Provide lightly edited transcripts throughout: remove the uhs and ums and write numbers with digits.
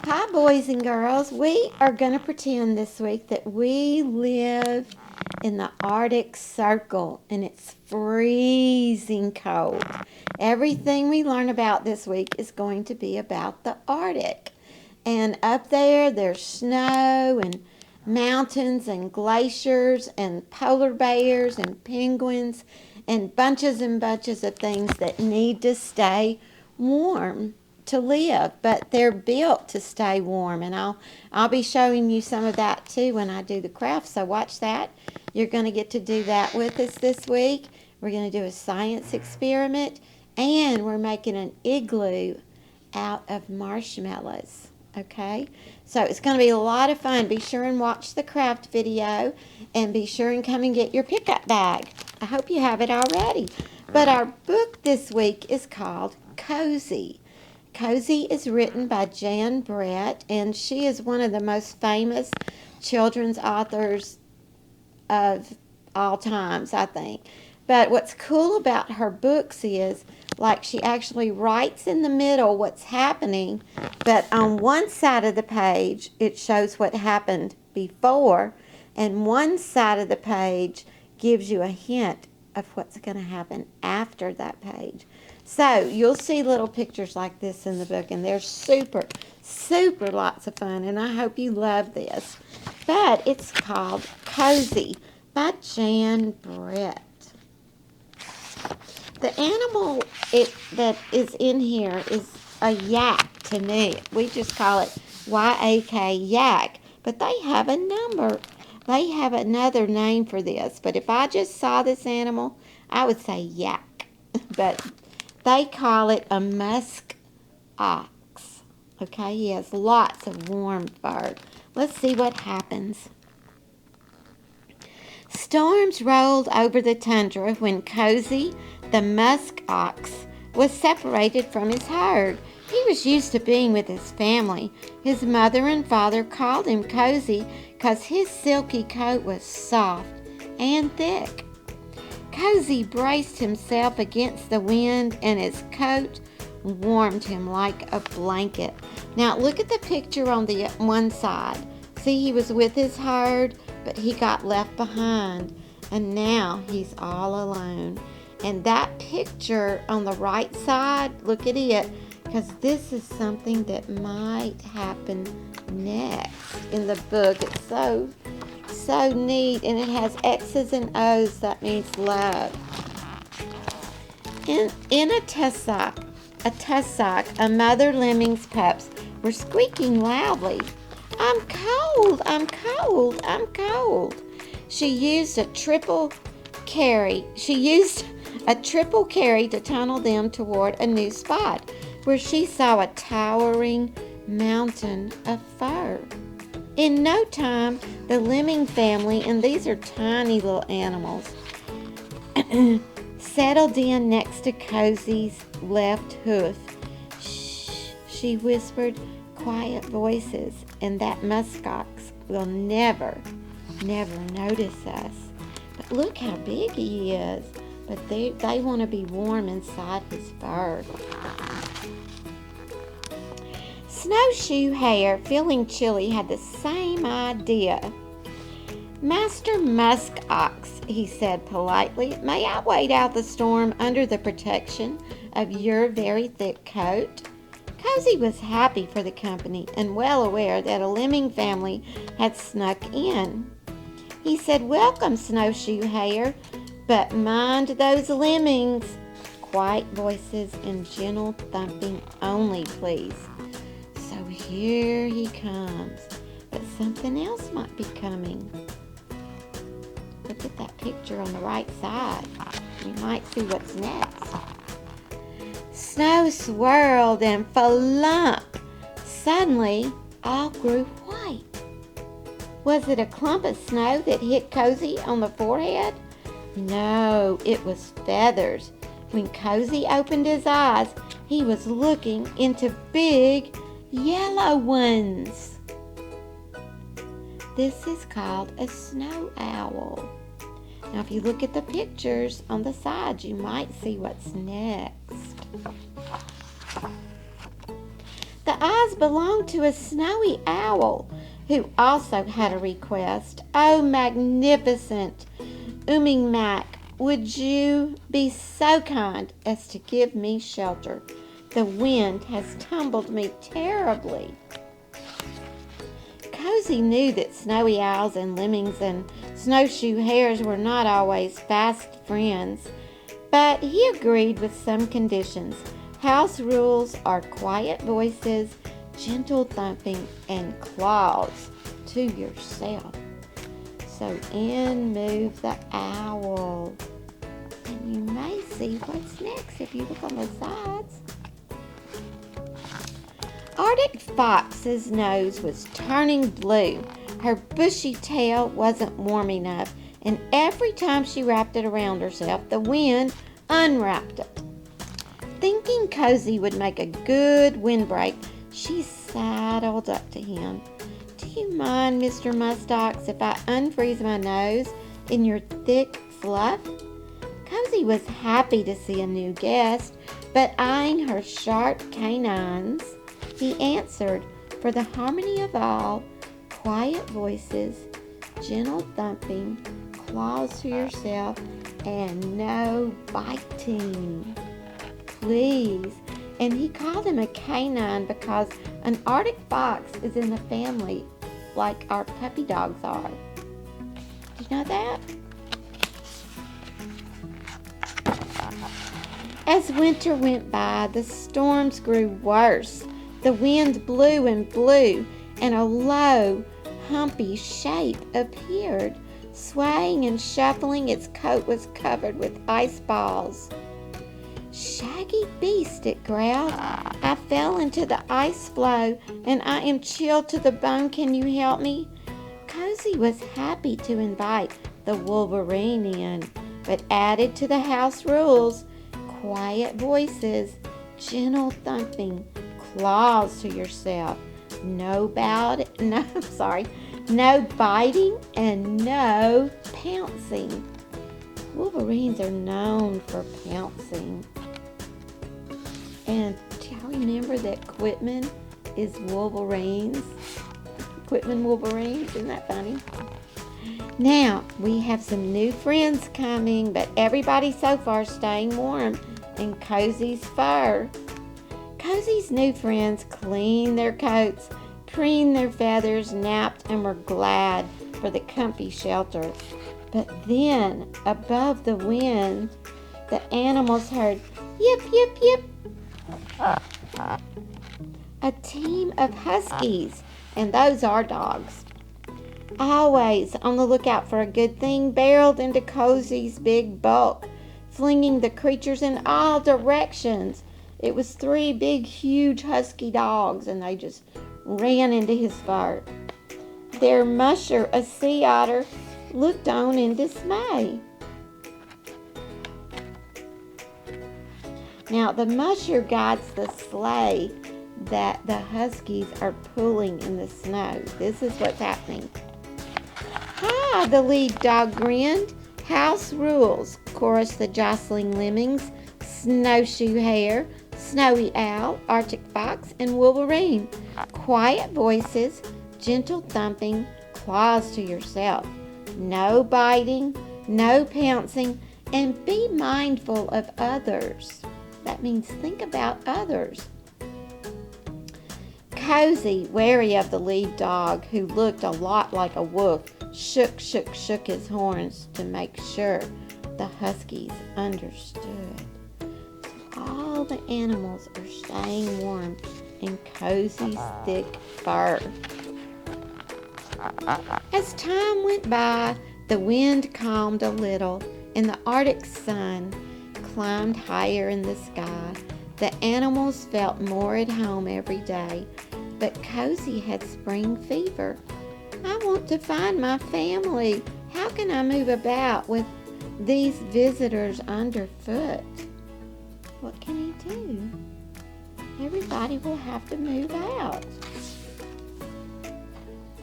Hi, boys and girls. We are going to pretend this week that we live in the Arctic Circle and it's freezing cold. Everything we learn about this week is going to be about the Arctic. And up there, there's snow and mountains and glaciers and polar bears and penguins and bunches of things that need to stay warm to live, but they're built to stay warm. And I'll be showing you some of that too when I do the craft. So watch that. You're going to get to do that with us this week. We're going to do a science experiment, and we're making an igloo out of marshmallows. Okay, so it's going to be a lot of fun. Be sure and watch the craft video, and be sure and come and get your pickup bag. I hope you have it already. But our book this week is called Cozy. Cozy is written by Jan Brett, and she is one of the most famous children's authors of all times, I think. But what's cool about her books is, like, she actually writes in the middle what's happening, but on one side of the page, it shows what happened before, and one side of the page gives you a hint of what's going to happen after that page. So you'll see little pictures like this in the book, and they're super lots of fun, and I hope you love this. But it's called Cozy by Jan Brett. The animal that is in here is a yak to me. We just call it Y-A-K, yak. But they have a number. They have another name for this. But if I just saw this animal, I would say yak. But they call it a musk ox. Okay, he has lots of warm fur. Let's see what happens. Storms rolled over the tundra when Cozy, the musk ox, was separated from his herd. He was used to being with his family. His mother and father called him Cozy because his silky coat was soft and thick. Cozy braced himself against the wind, and his coat warmed him like a blanket. Now look at the picture on the one side. See, he was with his herd, but he got left behind, and now he's all alone. And that picture on the right side, look at it, because this is something that might happen next in the book. It's so neat, and it has X's and O's. That means love. In a tussock, a mother lemming's pups were squeaking loudly. I'm cold, I'm cold, I'm cold. She used a triple carry to tunnel them toward a new spot where she saw a towering mountain of fur. In no time, the lemming family, and these are tiny little animals, settled in next to Cozy's left hoof. Shh, she whispered, quiet voices, and that muskox will never notice us. But look how big he is. But they want to be warm inside his fur. Snowshoe Hare, feeling chilly, had the same idea. Master Musk Ox, he said politely, may I wait out the storm under the protection of your very thick coat? Cozy was happy for the company and well aware that a lemming family had snuck in. He said, welcome, Snowshoe Hare, but mind those lemmings. Quiet voices and gentle thumping only, please. So here he comes, but something else might be coming. Look at that picture on the right side. You might see what's next. Snow swirled and flump. Suddenly, all grew white. Was it a clump of snow that hit Cozy on the forehead? No, it was feathers. When Cozy opened his eyes, he was looking into big yellow ones. This is called a snow owl. Now, if you look at the pictures on the side, you might see what's next. The the eyes belonged to a snowy owl who also had a request. Oh, magnificent Umming would you be so kind as to give me shelter? The wind has tumbled me terribly. Cozy knew that snowy owls and lemmings and snowshoe hares were not always fast friends, but he agreed with some conditions. House rules are quiet voices, gentle thumping, and claws to yourself. So in moved the owl. And you may see what's next if you look on the sides. Arctic Fox's nose was turning blue. Her bushy tail wasn't warm enough, and every time she wrapped it around herself, the wind unwrapped it. Thinking Cozy would make a good windbreak, she sidled up to him. Do you mind, Mr. Muskox, if I unfreeze my nose in your thick fluff? Cozy was happy to see a new guest, but eyeing her sharp canines, he answered, for the harmony of all, quiet voices, gentle thumping, claws to yourself, and no biting. Please. And he called him a canine because an Arctic fox is in the family like our puppy dogs are. Did you know that? As winter went by, the storms grew worse. The wind blew and blew, and a low, humpy shape appeared. Swaying and shuffling, its coat was covered with ice balls. Shaggy beast, it growled. I fell into the ice floe, and I am chilled to the bone. Can you help me? Cozy was happy to invite the Wolverine in, but added to the house rules, quiet voices, gentle thumping, claws to yourself, no biting, and no pouncing. Wolverines are known for pouncing. And do y'all remember that Quitman is Wolverines? Quitman Wolverines, isn't that funny? Now, we have some new friends coming, but everybody so far staying warm in Cozy's fur. Cozy's new friends cleaned their coats, preened their feathers, napped, and were glad for the comfy shelter. But then, above the wind, the animals heard yip, yip, yip. A team of huskies, and those are dogs, always on the lookout for a good thing, barreled into Cozy's big bulk, flinging the creatures in all directions. It was 3 big, huge husky dogs, and they just ran into his fur. Their musher, a sea otter, looked on in dismay. Now, the musher guides the sleigh that the huskies are pulling in the snow. This is what's happening. Hi, the lead dog grinned. House rules, chorused the jostling lemmings, snowshoe hare, snowy owl, Arctic fox, and Wolverine. Quiet voices, gentle thumping, claws to yourself. No biting, no pouncing, and be mindful of others. That means think about others. Cozy, wary of the lead dog, who looked a lot like a wolf, shook his horns to make sure the huskies understood. So all the animals are staying warm in Cozy's thick fur. As time went by, the wind calmed a little, and the Arctic sun climbed higher in the sky. The animals felt more at home every day, but Cozy had spring fever. I want to find my family. How can I move about with these visitors underfoot? What can he do? Everybody will have to move out.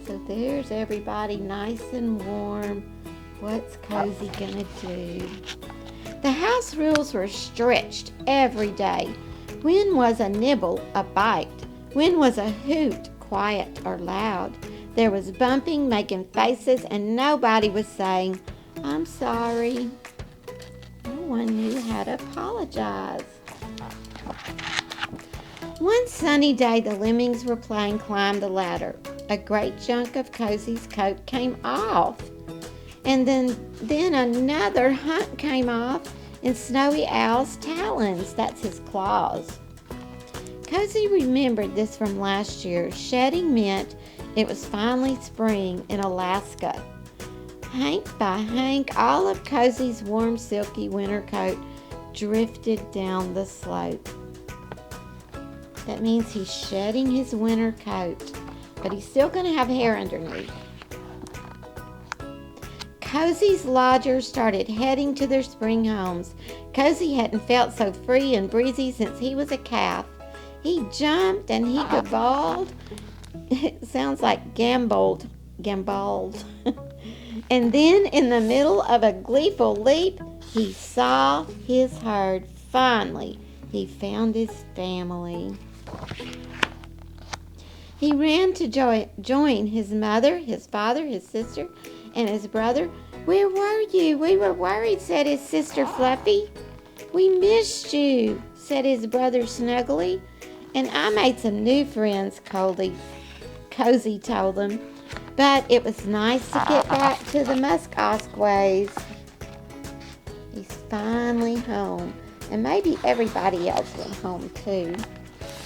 So there's everybody nice and warm. What's Cozy gonna do? The house rules were stretched every day. When was a nibble a bite? When was a hoot quiet or loud? There was bumping, making faces, and nobody was saying, "I'm sorry." No one knew how to apologize. One sunny day, the lemmings were playing climb the ladder. A great chunk of Cozy's coat came off. And then another hunk came off in Snowy Owl's talons. That's his claws. Cozy remembered this from last year. Shedding meant it was finally spring in Alaska. Hank by hank, all of Cozy's warm, silky winter coat drifted down the slope. That means he's shedding his winter coat, but he's still going to have hair underneath. Cozy's lodgers started heading to their spring homes. Cozy hadn't felt so free and breezy since he was a calf. He jumped and he gabbled. It sounds like gamboled. And then in the middle of a gleeful leap, he saw his herd. Finally, he found his family. He ran to join his mother, his father, his sister, and his brother. "Where were you? We were worried," said his sister Fluffy. "We missed you," said his brother Snuggly. "And I made some new friends," Cozy told them. "But it was nice to get back to the Muskosk ways." He's finally home, and maybe everybody else went home too.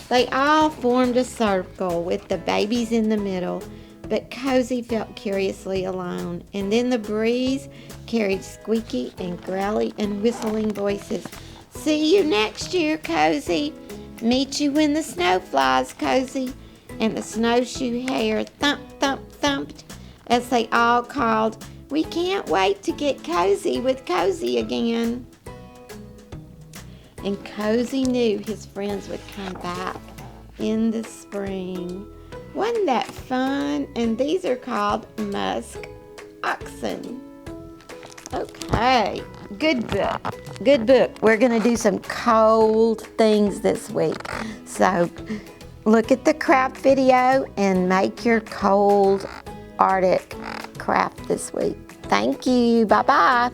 They all formed a circle with the babies in the middle, but Cozy felt curiously alone. And then the breeze carried squeaky and growly and whistling voices. "See you next year, Cozy. Meet you when the snow flies, Cozy." And the snowshoe hare thump, thump, thumped as they all called, "We can't wait to get cozy with Cozy again." And Cozy knew his friends would come back in the spring. Wasn't that fun? And these are called musk oxen. Okay, good book. Good book. We're going to do some cold things this week. So look at the craft video and make your cold Arctic craft this week. Thank you. Bye-bye.